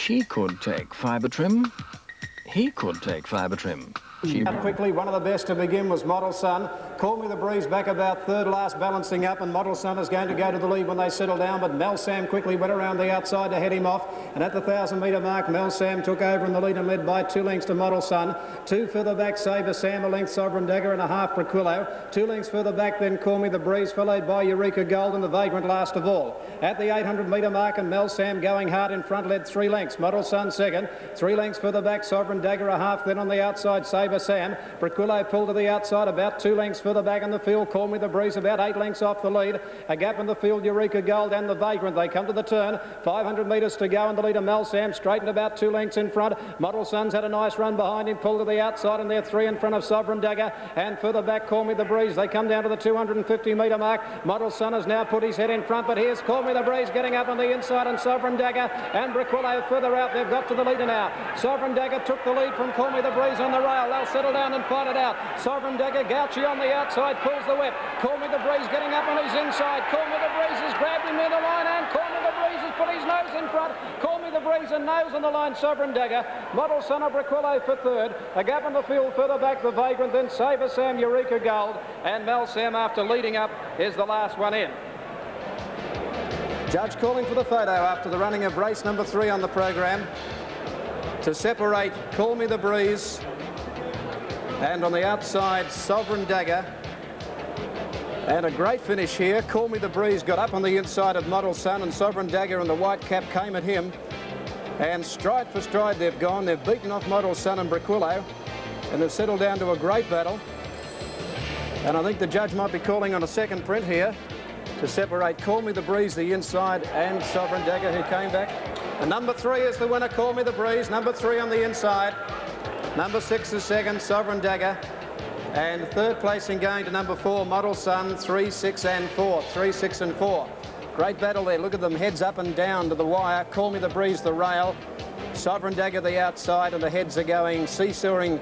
She could take fibre trim. He could take fibre trim. Quickly, one of the best to begin was Model Sun. Call Me the Breeze back about third last, balancing up, and Model Sun is going to go to the lead when they settle down, but Mel Sam quickly went around the outside to head him off, and at the 1,000-metre mark, Mel Sam took over in the lead and led by 2 lengths to Model Sun. 2 further back, Sabre Sam, a length, Sovereign Dagger and a half, Braquillo. 2 lengths further back, then Call Me the Breeze, followed by Eureka Gold and the Vagrant last of all. At the 800-metre mark, and Mel Sam going hard in front, led 3 lengths. Model Sun second. 3 lengths further back, Sovereign Dagger a half, then on the outside, Sabre Sam. Braquillo pulled to the outside, about 2 lengths further back in the field. Call Me the Breeze about 8 lengths off the lead. A gap in the field, Eureka Gold and the Vagrant. They come to the turn. 500 metres to go, and the leader Mel Sam straightened about 2 lengths in front. Model Sun's had a nice run behind him, pulled to the outside, and they're 3 in front of Sovereign Dagger. And further back, Call Me the Breeze. They come down to the 250-metre mark. Model Sun has now put his head in front, but here's Call Me the Breeze getting up on the inside, and Sovereign Dagger and Braquillo further out. They've got to the leader now. Sovereign Dagger took the lead from Call Me the Breeze on the rail. They'll settle down and fight it out. Sovereign Dagger, Gauchi on the outside, pulls the whip. Call Me the Breeze getting up on his inside. Call Me the Breeze has grabbed him near the line, and Call Me the Breeze has put his nose in front. Call Me the Breeze and nose on the line, Sovereign Dagger. Model Son of Braquillo for third. A gap in the field further back, the Vagrant, then Sabre Sam, Eureka Gold, and Mel Sam after leading up is the last one in. Judge calling for the photo after the running of race number 3 on the program to separate Call Me the Breeze and on the outside Sovereign Dagger. And a great finish here. Call Me the Breeze got up on the inside of Model Sun, and Sovereign Dagger and the white cap came at him. And stride for stride they've gone. They've beaten off Model Sun and Braquillo, and they've settled down to a great battle. And I think the judge might be calling on a second print here to separate Call Me the Breeze, the inside, and Sovereign Dagger, who came back. And number 3 is the winner, Call Me the Breeze. Number 3 on the inside. Number 6 is second, Sovereign Dagger. And third placing going to number 4, Model Sun, 3, 6 and 4. 3, 6 and 4. Great battle there. Look at them, heads up and down to the wire. Call Me the Breeze, the rail. Sovereign Dagger, the outside, and the heads are going seesawing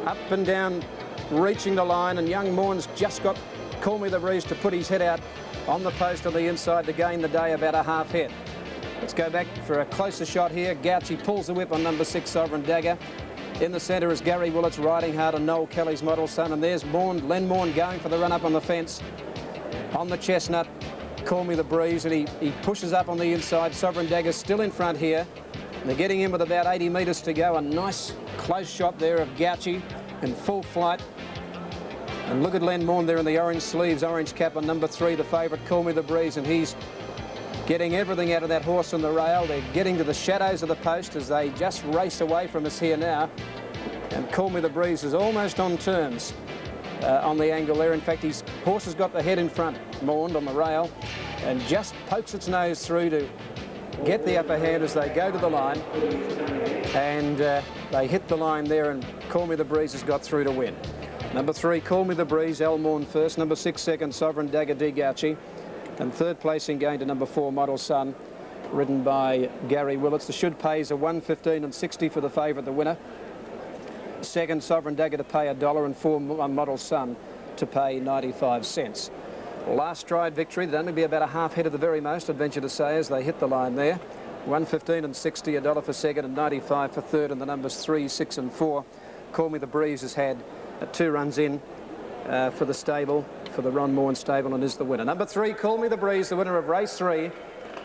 up and down, reaching the line. And young Morn's just got Call Me the Breeze to put his head out on the post on the inside to gain the day about a half head. Let's go back for a closer shot here. Gauchi pulls the whip on number 6, Sovereign Dagger. In the centre is Gary Willits riding hard on Noel Kelly's Model Sun, and there's Morn, Len Morn going for the run up on the fence. On the chestnut, Call Me the Breeze, and he pushes up on the inside. Sovereign Dagger still in front here. They're getting in with about 80 metres to go. A nice close shot there of Gauchi in full flight. And look at Len Morn there in the orange sleeves, orange cap on number 3, the favourite, Call Me the Breeze, and he's getting everything out of that horse on the rail. They're getting to the shadows of the post as they just race away from us here now. And Call Me the Breeze is almost on terms on the angle there. In fact, his horse has got the head in front, Morn, on the rail, and just pokes its nose through to get the upper hand as they go to the line. And they hit the line there, and Call Me the Breeze has got through to win. Number 3, Call Me the Breeze, Al Morn first. Number 6, second, Sovereign Dagger, D. Gauchi. And third placing going to number 4, Model Sun, ridden by Gary Willits. The should pays a 1.15 and 60 for the favourite, the winner. Second, Sovereign Dagger to pay $1, and 4, Model Sun to pay 95 cents. Last stride victory. There'd only be about a half head at the very most, I'd venture to say, as they hit the line there. 1.15 and 60, $1 for second, and 95 for third, and the numbers 3, 6 and 4. Call Me the Breeze has had 2 runs in for the stable, for the Ron Morn stable, and is the winner. Number 3, Call Me the Breeze, the winner of race 3,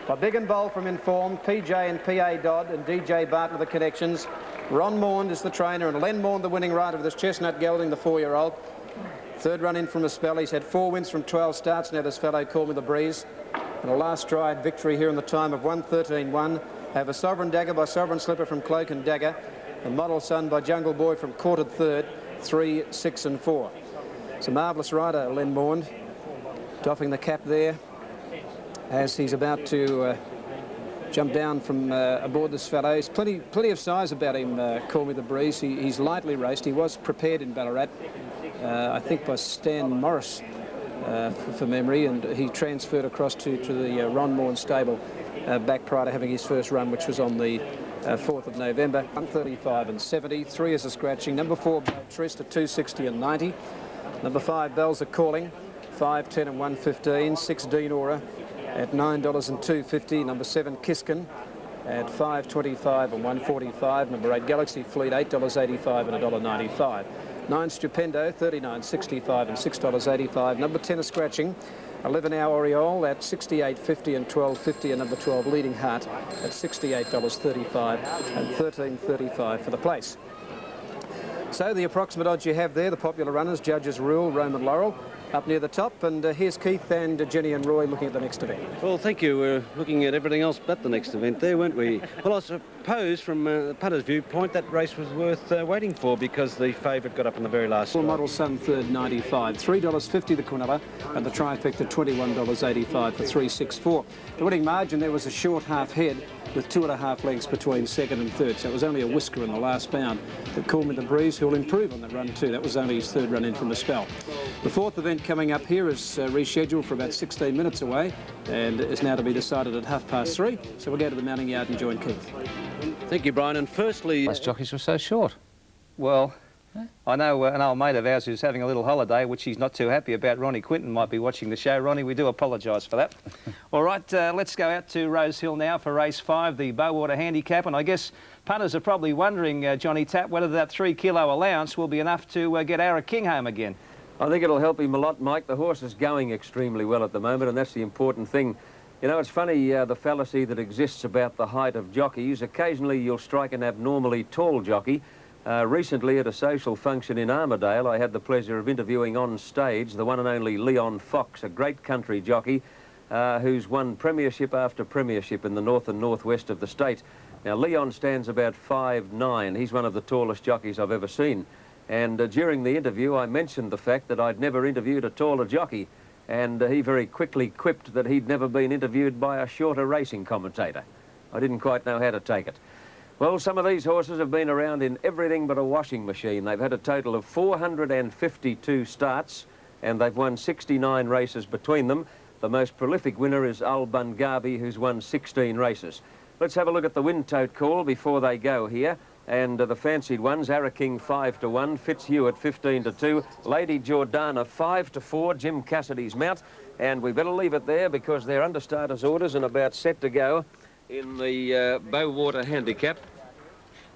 by Big and Bold from Informed, PJ and PA Dodd, and DJ Barton of the connections. Ron Morn is the trainer, and Len Morn the winning rider of this Chestnut Gelding, the 4-year-old. Third run in from a spell. He's had 4 wins from 12 starts now, this fellow, Call Me the Breeze. And a last stride victory here in the time of 1:13.1. Have a Sovereign Dagger by Sovereign Slipper from Cloak and Dagger, and Model Sun by Jungle Boy from quartered third, 3, 6 and 4. It's a marvellous rider, Len Morn, doffing the cap there as he's about to jump down from aboard this fellow. He's plenty of size about him, Call Me the Breeze. He's lightly raced. He was prepared in Ballarat, I think by Stan Morris, for memory, and he transferred across to the Ron Morn stable back prior to having his first run, which was on the 4th of November. 135 and 70. 3 is a scratching. Number 4, Trist at 260 and 90. Number 5, Bells Are Calling, 5, 10 and 1.15. 6, Dean Aura at $9 and 2.50. Number 7, Kiskin at $5.25 and $1.45. Number 8 Galaxy Fleet, $8.85 and $1.95. 9 Stupendo, $39.65 and $6.85. Number 10 is Scratching, 11 Hour Oriole at $68.50 and $12.50, and number 12 Leading Heart at $68.35 and $13.35 for the place. So the approximate odds you have there, the popular runners, Judges Rule, Roman Laurel, up near the top. And here's Keith and Jenny and Roy looking at the next event. Well, thank you. We're looking at everything else but the next event there, weren't we? Well, I suppose from the putter's viewpoint, that race was worth waiting for because the favourite got up in the very last Full Model Sun third, $95. $3.50 the Quinella, and the Trifecta $21.85 for 364. The winning margin there was a short half head with 2.5 lengths between second and third, so it was only a whisker in the last bound. But Call Me the Breeze, who'll improve on that run too. That was only his third run in from the spell. The fourth event coming up here is rescheduled for about 16 minutes away and is now to be decided at 3:30. So we'll go to the mounting yard and join Keith. Thank you, Brian. And firstly, Those jockeys were so short. Well, I know an old mate of ours who's having a little holiday, which he's not too happy about. Ronnie Quinton might be watching the show. Ronnie, we do apologise for that. All right, let's go out to Rosehill now for race 5, the Bowater Handicap. And I guess punters are probably wondering, Johnny Tapp, whether that 3 kilo allowance will be enough to get Ara King home again. I think it'll help him a lot, Mike. The horse is going extremely well at the moment, and that's the important thing. You know, it's funny, the fallacy that exists about the height of jockeys. Occasionally you'll strike an abnormally tall jockey. Recently at a social function in Armidale, I had the pleasure of interviewing on stage the one and only Leon Fox, a great country jockey who's won premiership after premiership in the north and northwest of the state. Now, Leon stands about 5'9". He's one of the tallest jockeys I've ever seen. And during the interview, I mentioned the fact that I'd never interviewed a taller jockey. And he very quickly quipped that he'd never been interviewed by a shorter racing commentator. I didn't quite know how to take it. Well, some of these horses have been around in everything but a washing machine. They've had a total of 452 starts, and they've won 69 races between them. The most prolific winner is Al Bungabi, who's won 16 races. Let's have a look at the win-tote call before they go here. And the fancied ones, Ara King 5-1, Fitzhugh 15-2, Lady Jordana 5-4, Jim Cassidy's mount. And we better leave it there because they're under starters' orders and about set to go in the Bowater Handicap.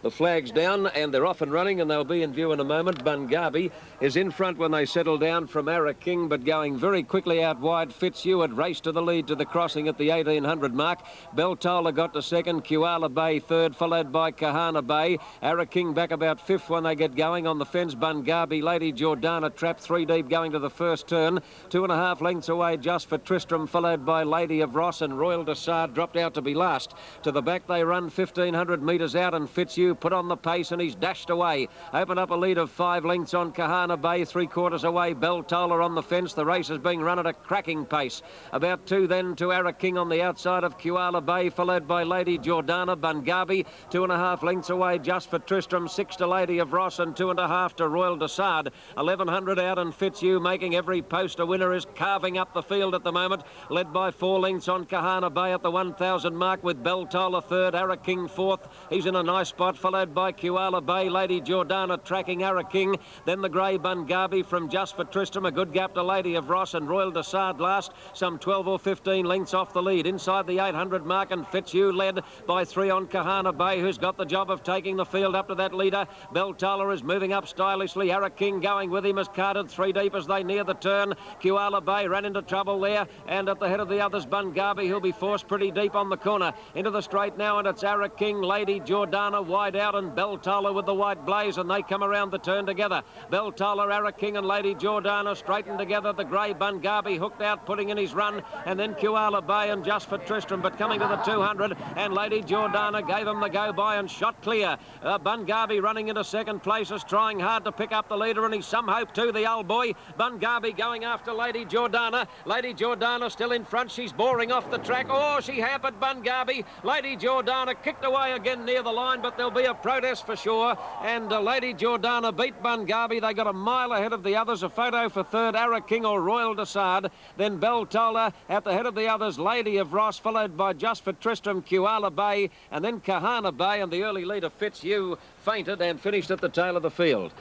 The flag's down and they're off and running, and they'll be in view in a moment. Bungabi is in front when they settle down from Ara King, but going very quickly out wide. Fitzhugh raced to the lead to the crossing at the 1800 mark. Beltola got to second, Kuala Bay third, followed by Kahana Bay. Ara King back about fifth when they get going. On the fence, Bungabi, Lady Jordana trapped 3 deep going to the first turn. 2.5 lengths away just for Tristram, followed by Lady of Ross, and Royal Desard dropped out to be last. To the back they run 1,500 metres out, and Fitzhugh put on the pace and he's dashed away. Opened up a lead of 5 lengths on Kahana Bay, 3/4 away. Beltola on the fence. The race is being run at a cracking pace. About 2 then to Ara King on the outside of Kuala Bay, followed by Lady Jordana. Bungabi 2.5 lengths away just for Tristram, 6 to Lady of Ross, and 2.5 to Royal Desard. 1,100 out, and Fitzhugh making every post a winner, is carving up the field at the moment, led by 4 lengths on Kahana Bay at the 1,000 mark, with Beltola third, Ara King fourth. He's in a nice spot, followed by Kuala Bay. Lady Jordana tracking Ara King. Then the grey Bungabi from just for Tristram. A good gap to Lady of Ross, and Royal Desard last, some 12 or 15 lengths off the lead. Inside the 800 mark, and Fitzhugh led by 3 on Kahana Bay, who's got the job of taking the field up to that leader. Beltola is moving up stylishly. Ara King going with him, is carded 3 deep as they near the turn. Kuala Bay ran into trouble there, and at the head of the others, Bungabi, who'll be forced pretty deep on the corner. Into the straight now, and it's Ara King, Lady Jordana wide out, and Beltola with the white blaze, and they come around the turn together. Beltola, Ara King and Lady Jordana straightened together. The grey Bungabi hooked out, putting in his run, and then Kuala Bay and just for Tristram, but coming to the 200, and Lady Jordana gave him the go-by and shot clear. Bungabi running into second place is trying hard to pick up the leader, and he's some hope too, the old boy. Bungabi going after Lady Jordana. Lady Jordana still in front. She's boring off the track. Oh, she hampered Bungabi. Lady Jordana kicked away again near the line, but there'll be a protest for sure. And Lady Jordana beat Bungabi. They got a mile ahead of the others. A photo for third, Ara King or Royal Desard. Then Beltola at the head of the others, Lady of Ross, followed by just for Tristram, Kuala Bay, and then Kahana Bay, and the early leader Fitzhugh fainted and finished at the tail of the field.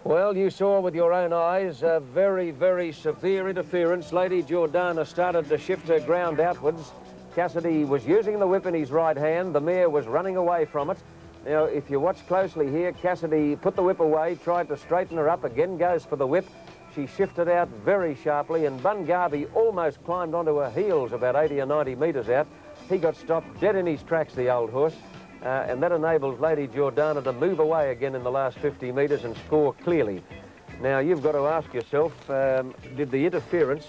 Well, you saw with your own eyes a very, very severe interference. Lady Jordana started to shift her ground outwards, Cassidy was using the whip in his right hand. The mare was running away from it. Now, if you watch closely here, Cassidy put the whip away, tried to straighten her up, again goes for the whip. She shifted out very sharply, and Bungarby almost climbed onto her heels about 80 or 90 metres out. He got stopped dead in his tracks, the old horse, and that enables Lady Jordana to move away again in the last 50 metres and score clearly. Now, you've got to ask yourself, did the interference,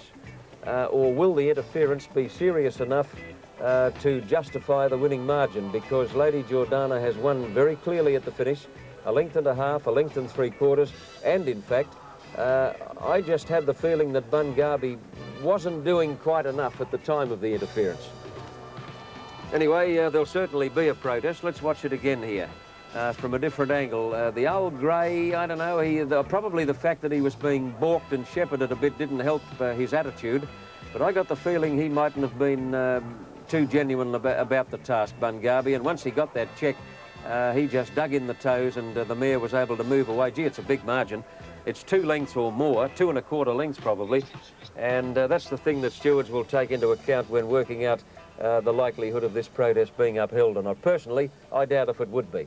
or will the interference be serious enough to justify the winning margin? Because Lady Jordana has won very clearly at the finish, 1.5 lengths, 1.75 lengths, and in fact, I just have the feeling that Bungarby wasn't doing quite enough at the time of the interference. Anyway, there'll certainly be a protest. Let's watch it again here from a different angle. The old grey, I don't know, probably the fact that he was being balked and shepherded a bit didn't help his attitude, but I got the feeling he mightn't have been too genuine about the task, Bungarby, and once he got that check, he just dug in the toes and the mare was able to move away. Gee, it's a big margin. It's 2 lengths or more, 2.25 lengths probably, and that's the thing that stewards will take into account when working out the likelihood of this protest being upheld, and personally, I doubt if it would be.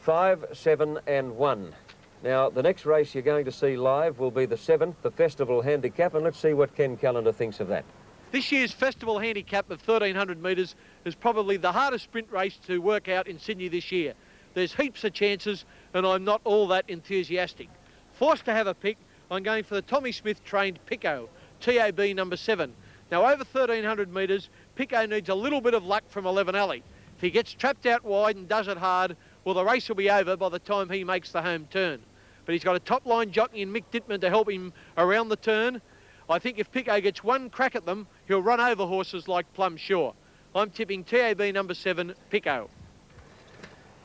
5, 7 and 1. Now, the next race you're going to see live will be the 7th, the Festival Handicap, and let's see what Ken Callender thinks of that. This year's Festival Handicap of 1,300 metres is probably the hardest sprint race to work out in Sydney this year. There's heaps of chances, and I'm not all that enthusiastic. Forced to have a pick, I'm going for the Tommy Smith trained Pico, TAB number 7. Now, over 1,300 metres, Pico needs a little bit of luck from 11 Alley. If he gets trapped out wide and does it hard, well, the race will be over by the time he makes the home turn. But he's got a top-line jockey in Mick Dittman to help him around the turn. I think if Pico gets one crack at them, he'll run over horses like Plum Shore. I'm tipping TAB number 7, Pico.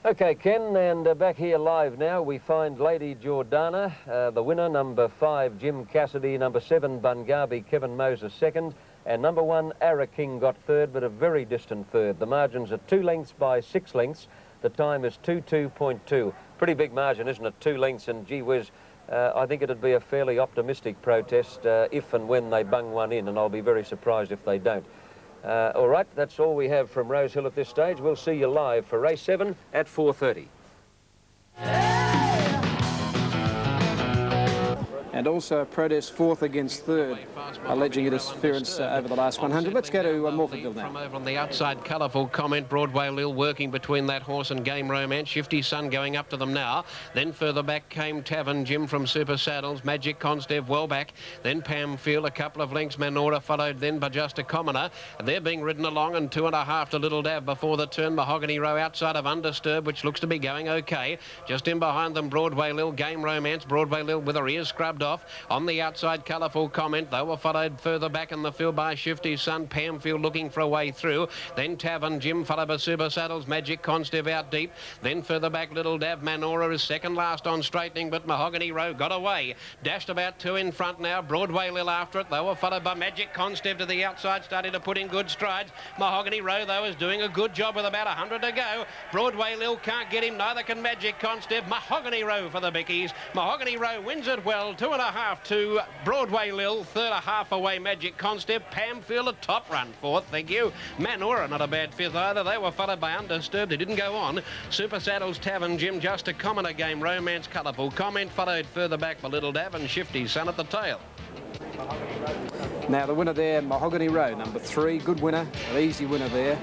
Okay, Ken, and back here live now, we find Lady Jordana, the winner, number 5, Jim Cassidy, number 7, Bungarby, Kevin Moses, 2nd, and number 1, Ara King got 3rd, but a very distant 3rd. The margins are 2 lengths by 6 lengths. The time is 2:2.2. Pretty big margin, isn't it? 2 lengths, and gee whiz, I think it'd be a fairly optimistic protest if and when they bung one in, and I'll be very surprised if they don't. All right, that's all we have from Rosehill at this stage. We'll see you live for race 7 at 4:30. And also a protest 4th against 3rd, alleging interference over the last 100. Let's go to Morphettville now. From over on the outside, Colourful Comment, Broadway Lil working between that horse and Game Romance. Shifty Sun going up to them now. Then further back came Tavern, Jim from Super Saddles, Magic Constev well back. Then Pamfield, a couple of lengths, Manora followed then by Just a Commoner. They're being ridden along, and 2.5 to Little Dav before the turn. Mahogany Row outside of Undisturbed, which looks to be going okay. Just in behind them, Broadway Lil, Game Romance. Broadway Lil with her ears scrubbed off. On the outside, Colourful Comment. They were followed further back in the field by Shifty Sun. Pamfield looking for a way through. Then Tavern, Jim followed by Super Saddles. Magic Constev out deep. Then further back, Little Dav. Manora is second last on straightening, but Mahogany Row got away. Dashed about 2 in front now. Broadway Lil after it. They were followed by Magic Constev to the outside, starting to put in good strides. Mahogany Row, though, is doing a good job with about 100 to go. Broadway Lil can't get him, neither can Magic Constev. Mahogany Row for the Bickies. Mahogany Row wins it well, 2.5 to Broadway Lil, 3.5 away Magic Constev. Pamfield a top run, 4th, thank you. Manora not a bad 5th either. They were followed by Undisturbed, they didn't go on. Super Saddles, Tavern, Jim, Just a Commoner, Game Romance, Colourful Comment, followed further back by Little Dav and Shifty Sun at the tail. Now the winner there, Mahogany Row, number 3, good winner, an easy winner there.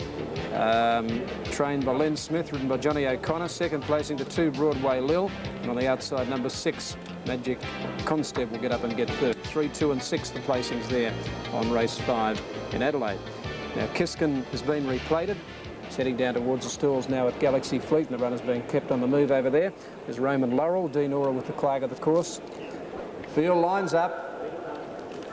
Trained by Len Smith, ridden by Johnny O'Connor, 2nd placing to 2, Broadway Lil, and on the outside, number 6, Magic Constev will get up and get 3rd. 3, 2 and 6 the placings there on race 5 in Adelaide. Now Kiskin has been replated. It's heading down towards the stalls now at Galaxy Fleet, and the runner's being kept on the move over there. There's Roman Laurel, Dean Ora with the clag of the course. Field lines up.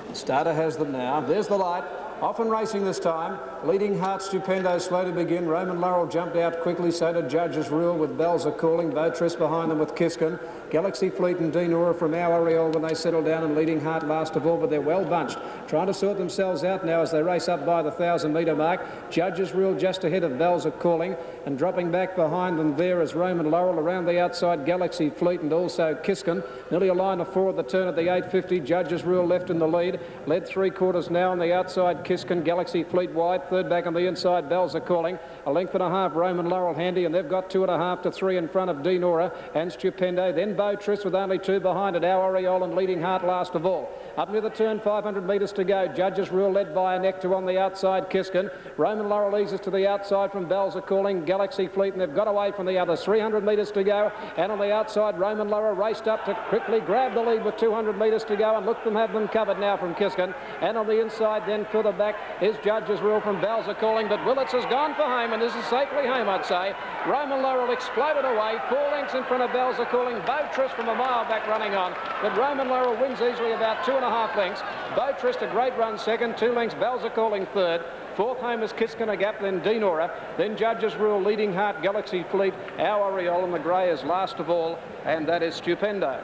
The starter has them now. There's the light. Off and racing this time. Leading Heart Stupendo slow to begin. Roman Laurel jumped out quickly, so did Judge's Rule with Bells Are Calling. Botress behind them with Kiskin. Galaxy Fleet and Dean Ora from our Oriole when they settle down, and Leading Heart last of all, but they're well bunched. Trying to sort themselves out now as they race up by the 1,000-metre mark. Judge's Rule just ahead of Bells Are Calling, and dropping back behind them there is Roman Laurel. Around the outside, Galaxy Fleet and also Kiskin. Nearly a line of 4 at the turn at the 850. Judge's Rule left in the lead. Led 3/4 now on the outside. Kiskin, Galaxy Fleet wide. out third. Back on the inside, Bells Are Calling. A length and a half, Roman Laurel handy, and they've got 2.5 to 3 in front of Dinora and Stupendo. Then Beau Trist with only 2 behind it. Our Oriole and Leading Heart last of all. Up near the turn, 500 metres to go. Judges Rule led by a neck to on the outside, Kiskin. Roman Laurel eases to the outside from Bells Are Calling, Galaxy Fleet, and they've got away from the others. 300 metres to go, and on the outside, Roman Laurel raced up to quickly grab the lead with 200 metres to go, and look them have them covered now from Kiskin. And on the inside, then further back is Judges Rule from Bells Are Calling, but Willits has gone for home, and this is safely home, I'd say. Roman Laurel exploded away, 4 lengths in front of Bells Are Calling. Beau Trist from a mile back running on, but Roman Laurel wins easily about 2.5 lengths. Beau Trist a great run second, 2 lengths, Bells Are Calling third. Fourth home is Kiskin Gap, then Dinora, then Judges Rule, Leading Heart, Galaxy Fleet, Our Oriole, and the grey is last of all, and that is Stupendo.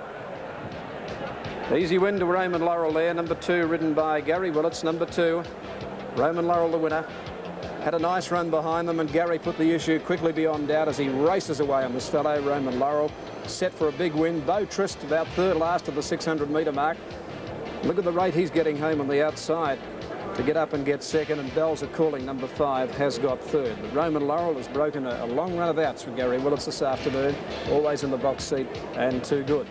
Easy win to Roman Laurel there, number 2, ridden by Gary Willits, number 2. Roman Laurel the winner. Had a nice run behind them, and Gary put the issue quickly beyond doubt as he races away on this fellow. Roman Laurel set for a big win. Beau Trist about third last of the 600-metre mark. Look at the rate he's getting home on the outside to get up and get second, and Bells Are Calling, number 5, has got third. But Roman Laurel has broken a long run of outs for Gary Willits this afternoon, always in the box seat and too good.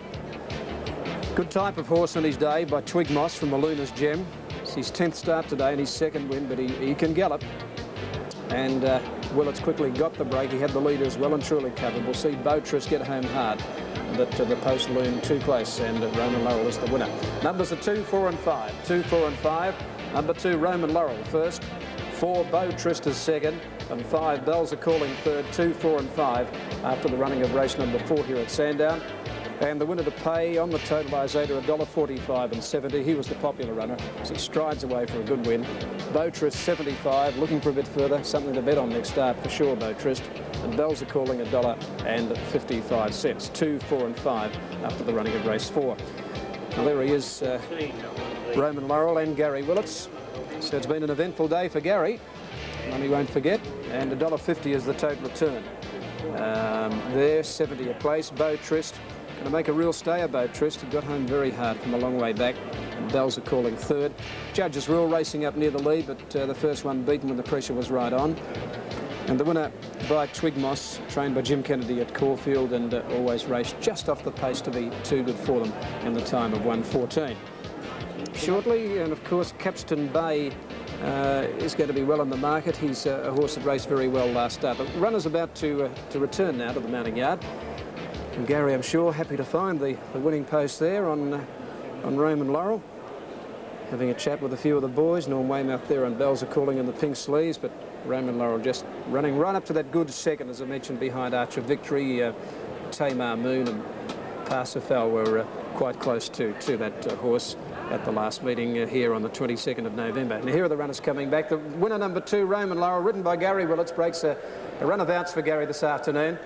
Good type of horse on his day by Twig Moss from Maluna's Gem. It's his 10th start today and his second win, but he can gallop. And Willits quickly got the break. He had the leaders well and truly covered. We'll see Beau Trist get home hard, but the post loomed too close, and Roman Laurel is the winner. Numbers are 2, 4 and 5. 2, 4 and 5. Number 2, Roman Laurel first. 4, Beau Trist is second. And 5, Bells Are Calling third. 2, 4 and 5 after the running of race number 4 here at Sandown. And the winner to pay on the totalisator $1.45 and 70. He was the popular runner as he strides away for a good win. Beau Trist 75, looking for a bit further, something to bet on next start for sure, Beau Trist. And Bells Are Calling $1.55. 2, 4 and 5 after the running of race 4. Now there he is, Roman Laurel and Gary Willits. So it's been an eventful day for Gary, one he won't forget, and $1.50 is the total return. There, 70 a place. Beau Trist going to make a real stay of Beau Trist. He got home very hard from a long way back, and Bells Are Calling third. Judges Rule racing up near the lead, but the first one beaten when the pressure was right on. And the winner by Twig Moss, trained by Jim Kennedy at Caulfield, and always raced just off the pace to be too good for them in the time of 1:14. Shortly, and of course Capstan Bay is going to be well in the market. He's a horse that raced very well last start. The runner's about to return now to the mounting yard. And Gary, I'm sure, happy to find the winning post there on Roman Laurel. Having a chat with a few of the boys. Norm Weymouth there and Bells Are Calling in the pink sleeves, but Roman Laurel just running right up to that good second, as I mentioned, behind Archer Victory. Tamar Moon and Parsifal were quite close to that horse at the last meeting here on the 22nd of November. And here are the runners coming back. The winner, number 2, Roman Laurel, ridden by Gary Willits, breaks a run of outs for Gary this afternoon.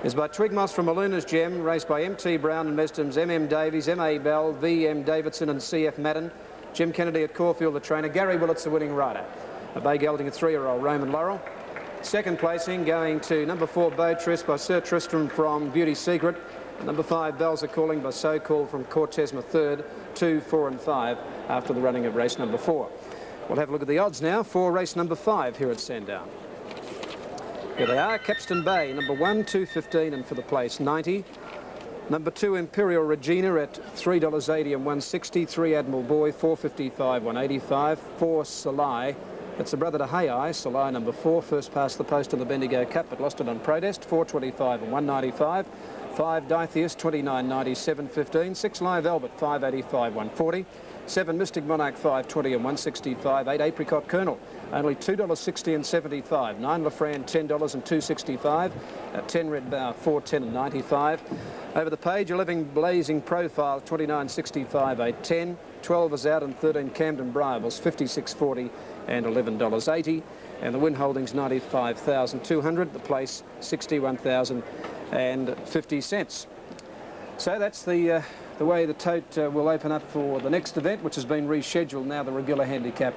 Is by Twig Moss from Maluna's Gem, raced by M.T. Brown and Mestom's M.M. Davies, M.A. Bell, V.M. Davidson and C.F. Madden. Jim Kennedy at Caulfield, the trainer. Gary Willits, the winning rider. A bay gelding, a 3-year-old, Roman Laurel. Second placing going to number 4, Beau Trist by Sir Tristram from Beauty Secret. Number 5, Bells Are Calling by So Called from Cortesma third. 2, 4 and 5 after the running of race number 4. We'll have a look at the odds now for race number 5 here at Sandown. Here they are. Capstan Bay, number 1, 2.15, and for the place 90. Number 2, Imperial Regina at $3.80 and 160. 3, Admiral Boy, 4.55, 185. 4, Salai. That's the brother to Hay-Eye. Salai, number 4, first past the post of the Bendigo Cup, but lost it on protest. 4.25 and 195. 5, Dithyrus, 29.97, 15. 6, Live Albert, 5.85, 140. 7, Mystic Monarch, 5.20 and 165. 8, Apricot Colonel, only $2.60 and 75. 9, Lafran, $10 and 265. 10, Red Bow, 4.10 and 95. Over the page, 11, Blazing Profile, 29.65, 8.10. 12 is out, and 13, Camden Briar was 56.40 and $11.80. And the win holdings 95,200. The place 61,050 cents. So that's the way the tote will open up for the next event, which has been rescheduled now, the regular handicap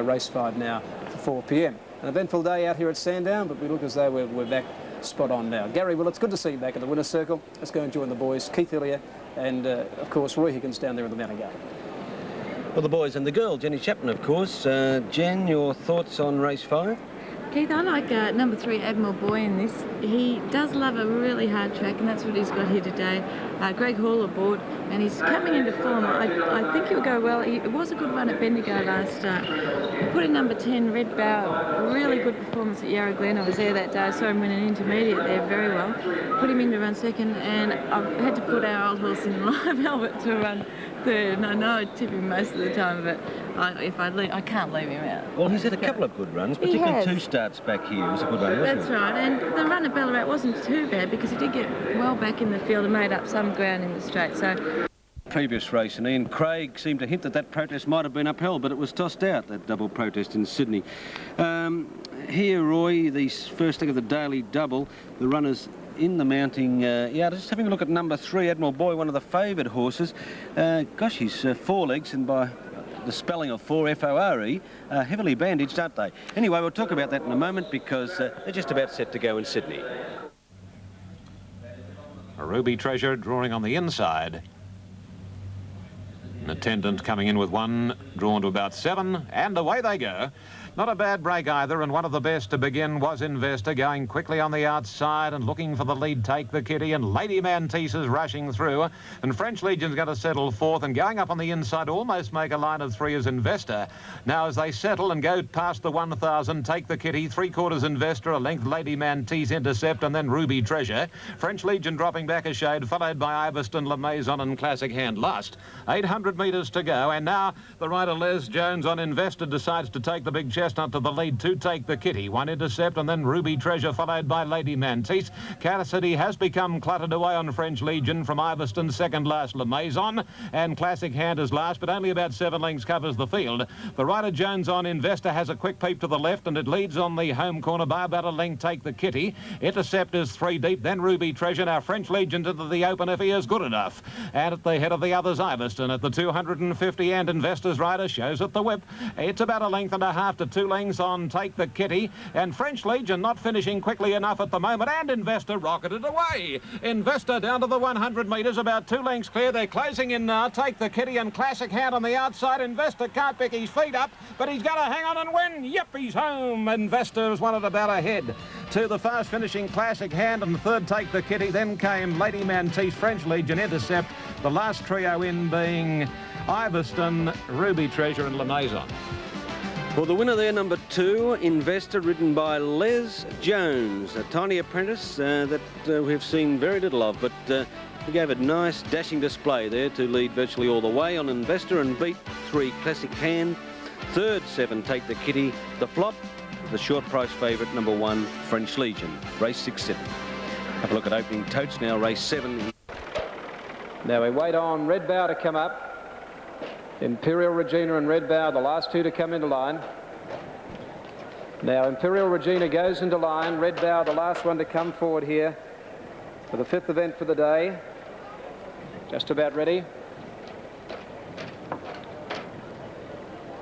race 5 now for 4 p.m. An eventful day out here at Sandown, but we look as though we're back spot on now. Gary, well, it's good to see you back at the winner's circle. Let's go and join the boys, Keith Hillier and, of course, Roy Higgins down there in the mounting yard. Well, the boys and the girl, Jenny Chapman, of course. Jen, your thoughts on race 5? Keith, I like number 3, Admiral Boy, in this. He does love a really hard track, and that's what he's got here today. Greg Hall aboard, and he's coming into form. I think he'll go well. It was a good run at Bendigo last start. Put in number 10, Red Bow, really good performance at Yarra Glen. I was there that day. I saw him win an intermediate there very well. Put him in to run second, and I've had to put our old horse in Live Albert to run third. And I know I tip him most of the time, but if I leave, I can't leave him out. Well, he's had a couple of good runs, particularly 2 starts back here. It was a good run, wasn't it? That's right, and the run at Ballarat wasn't too bad because he did get well back in the field and made up some ground in the straight. So. Previous race, and Ian Craig seemed to hint that that protest might have been upheld, but it was tossed out, that double protest in Sydney. Here, Roy, the first leg of the daily double, the runners in the mounting yard. Just having a look at number 3, Admiral Boy, one of the favoured horses. Gosh, he's 4 legs, and by the spelling of 4, F-O-R-E, heavily bandaged, aren't they? Anyway, we'll talk about that in a moment because they're just about set to go in Sydney. A Ruby Treasure drawing on the inside. An attendant coming in with 1, drawn to about 7, and away they go. Not a bad break either, and one of the best to begin was Investor, going quickly on the outside and looking for the lead, Take the Kitty, and Lady Mantis is rushing through, and French Legion's going to settle 4th, and going up on the inside almost make a line of 3 is Investor. Now as they settle and go past the 1,000, Take the Kitty, 3/4 Investor, a length Lady Mantis, Intercept, and then Ruby Treasure. French Legion dropping back a shade, followed by Iverston, La Maison and Classic Hand last. 800 metres to go, and now the rider Les Jones on Investor decides to take the big chestnut to the lead to Take the Kitty. 1 Intercept and then Ruby Treasure followed by Lady Mantis. Cassidy has become cluttered away on French Legion from Iverston, second last La Maison, and Classic Hand is last, but only about 7 lengths covers the field. The rider Jones on Investor has a quick peep to the left, and it leads on the home corner by about a length Take the Kitty. Intercept is 3 deep, then Ruby Treasure. Now French Legion's into the open if he is good enough. And at the head of the others, Iverston at the 250, and Investor's rider shows at the whip. It's about a length and a half to 2 lengths on Take the Kitty, and French Legion not finishing quickly enough at the moment, and Investor rocketed away. Investor down to the 100 metres, about 2 lengths clear. They're closing in now. Take the Kitty and Classic Hand on the outside. Investor can't pick his feet up, but he's going to hang on and win. Yep, he's home. Investor's won it about ahead to the fast finishing Classic Hand, and third Take the Kitty. Then came Lady Mantis, French Legion, Intercept. The last trio in being Iverston, Ruby Treasure and La Maison. Well, the winner there, number 2, Investor, ridden by Les Jones, a tiny apprentice that we've seen very little of, but he gave a nice dashing display there to lead virtually all the way on Investor and beat 3 Classic Hand, third 7 Take the Kitty, the flop, the short price favourite, number 1, French Legion, race 6-7. Have a look at opening totes now, race 7. Now we wait on Red Bow to come up. Imperial Regina and Red Bow, the last 2 to come into line. Now Imperial Regina goes into line. Red Bow, the last one to come forward here for the 5th event for the day. Just about ready.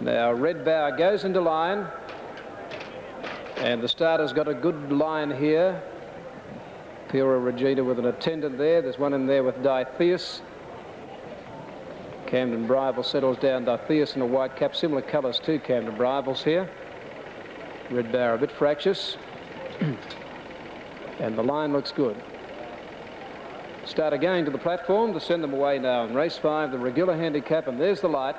Now Red Bow goes into line, and the starter's got a good line here. Imperial Regina with an attendant there. There's one in there with Diotheus. Camden Bryville settles down. Diotheus in a white cap, similar colours to Camden Bryville's here. Red Bow a bit fractious. And the line looks good. Start again to the platform to send them away now in race 5, the regular handicap, and there's the light.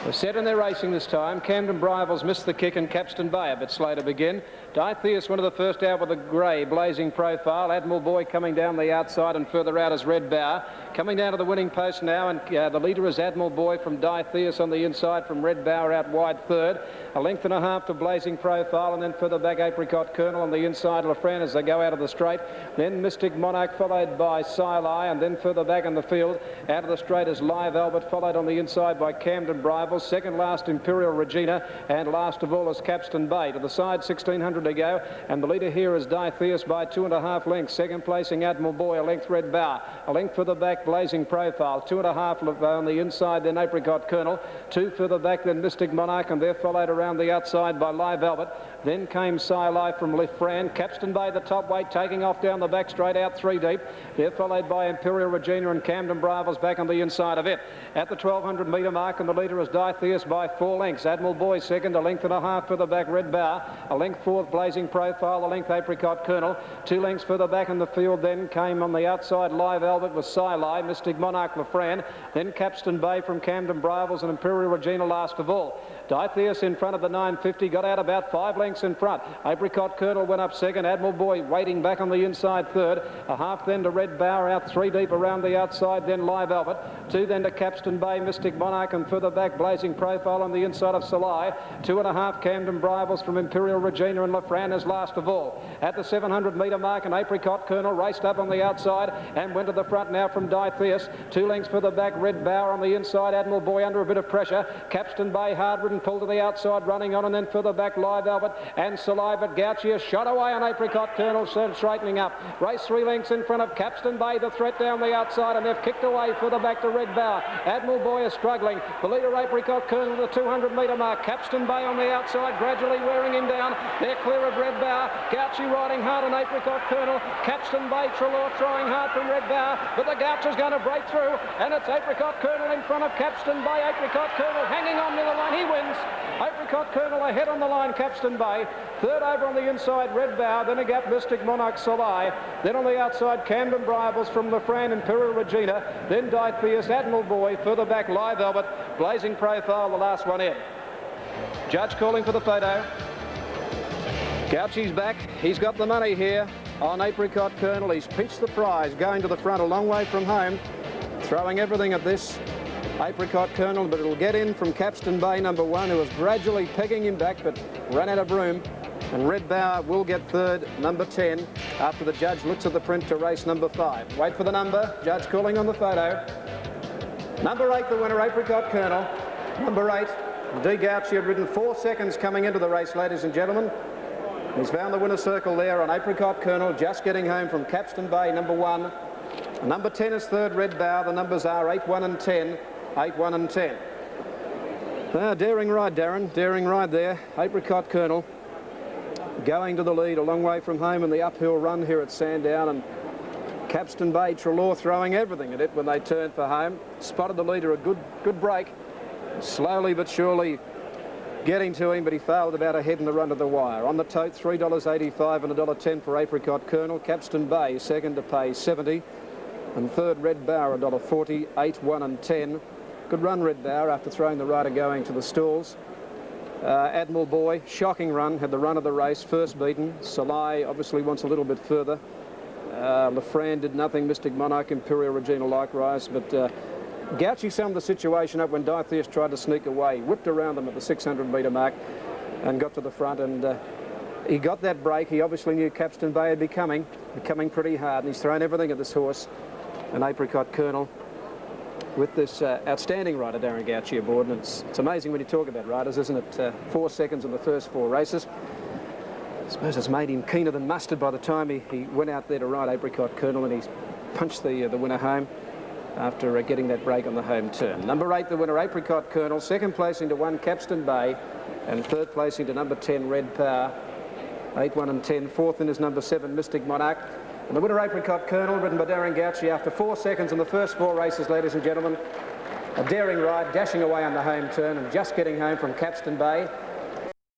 They're set and they're racing this time. Camden Bryville's missed the kick, and Capstan Bay a bit slow to begin. Diotheus, one of the first out with a grey blazing profile. Admiral Boy coming down the outside, and further out is Red Bow. Coming down to the winning post now, and the leader is Admiral Boy from Diotheus on the inside from Red Bow out wide third. A length and a half to Blazing Profile, and then further back Apricot Colonel on the inside, Lafran as they go out of the straight. Then Mystic Monarch followed by Silai, and then further back in the field out of the straight is Live Albert, followed on the inside by Camden Bryville. Second last Imperial Regina, and last of all is Capstan Bay. To the side, 1600 to go, and the leader here is Diotheus by 2.5 lengths. Second placing Admiral Boy, a length Red Bow. A length further back Blazing Profile. 2.5 on the inside, then Apricot Colonel. 2 further back, then Mystic Monarch, and they're followed around the outside by Live Albert. Then came Silai from Lifran. Capstan Bay, the top weight, taking off down the back straight out 3 deep. They're followed by Imperial Regina and Camden Bravos back on the inside of it. At the 1200 metre mark, and the leader is Dithyrus by 4 lengths. Admiral Boy second, a length and a half further back, Red Bower. A length fourth, Blazing Profile. A length, Apricot Colonel. 2 lengths further back in the field then came on the outside Live Albert with Silai, Mystic Monarch Lafran. Then Capstan Bay from Camden Bravos and Imperial Regina last of all. Dithyrus in front of the 950, got out about 5 lengths in front. Apricot Colonel went up second. Admiral Boy waiting back on the inside third. A half then to Red Bower, out 3 deep around the outside, then Live Albert. 2 then to Capstan Bay, Mystic Monarch, and further back Blazing Profile on the inside of Salai. 2.5 Camden Bravos from Imperial Regina and Lafran is last of all. At the 700 metre mark, an Apricot Colonel raced up on the outside and went to the front now from Dithyrus. 2 lengths further back, Red Bower on the inside. Admiral Boy under a bit of pressure. Capstan Bay hard-ridden, pulled to the outside, running on, and then further back Live Albert and Saliva. Gouchy has shot away on Apricot Colonel, straightening up. Race 3 lengths in front of Capstan Bay, the threat down the outside, and they've kicked away further back to Red Bower. Admiral Boy is struggling. The leader Apricot Colonel, the 200 metre mark. Capstan Bay on the outside, gradually wearing him down. They're clear of Red Bower. Gouchy riding hard on Apricot Colonel. Capstan Bay, Trelaw trying hard from Red Bower, but the Gouch is going to break through, and it's Apricot Colonel in front of Capstan Bay. Apricot Colonel hanging on to the line. He wins. Apricot Colonel ahead on the line, Capstan Bay. Third over on the inside, Red Bower. Then a gap, Mystic Monarch, Salai. Then on the outside, Camden Bravos from Lafran, Imperial Regina. Then Dithyrus, Admiral Boy. Further back, Live Albert. Blazing Profile, the last one in. Judge calling for the photo. Gouchy's back. He's got the money here on Apricot Colonel. He's pinched the prize, going to the front a long way from home. Throwing everything at this Apricot Colonel, but it'll get in from Capstan Bay, number 1, who was gradually pegging him back, but ran out of room. And Red Bower will get third, number 10, after the judge looks at the print to race number 5. Wait for the number. Judge calling on the photo. Number 8, the winner, Apricot Colonel. Number 8, D. Gouchy had ridden 4 seconds coming into the race, ladies and gentlemen. He's found the winner's circle there on Apricot Colonel, just getting home from Capstan Bay, number 1. Number 10 is third, Red Bower. The numbers are 8, 1 and 10. 8, 1 and 10. Daring ride, Darren. Daring ride there. Apricot Colonel going to the lead a long way from home in the uphill run here at Sandown, and Capstan Bay, Trelaw throwing everything at it when they turned for home. Spotted the leader a good break. Slowly but surely getting to him, but he failed about a head in the run to the wire. On the tote, $3.85 and $1.10 for Apricot Colonel. Capstan Bay second to pay 70, and third Red Bower $1.40. 8, 1 and 10. Good run, Red Bower, after throwing the rider going to the stalls. Admiral Boy, shocking run, had the run of the race, first beaten. Salai obviously wants a little bit further. Lafran did nothing. Mystic Monarch, Imperial Regina likewise, but Gouchy summed the situation up when Dithyrus tried to sneak away. Whipped around them at the 600 metre mark and got to the front, and he got that break. He obviously knew Capstan Bay would be coming pretty hard, and he's thrown everything at this horse. And Apricot Colonel with this outstanding rider, Darren Gouchy, aboard. And it's amazing when you talk about riders, isn't it? 4 seconds in the first 4 races. I suppose it's made him keener than mustard by the time he went out there to ride Apricot Colonel, and he's punched the winner home after getting that break on the home turn. Number 8, the winner, Apricot Colonel. Second placing to 1, Capstan Bay, and third placing to number 10, Red Bower. 8, 1 and 10. Fourth in is number 7, Mystic Monarch. And the winner, Apricot Colonel, ridden by Darren Gouchy after 4 seconds in the first 4 races, ladies and gentlemen. A daring ride, dashing away on the home turn and just getting home from Capstan Bay.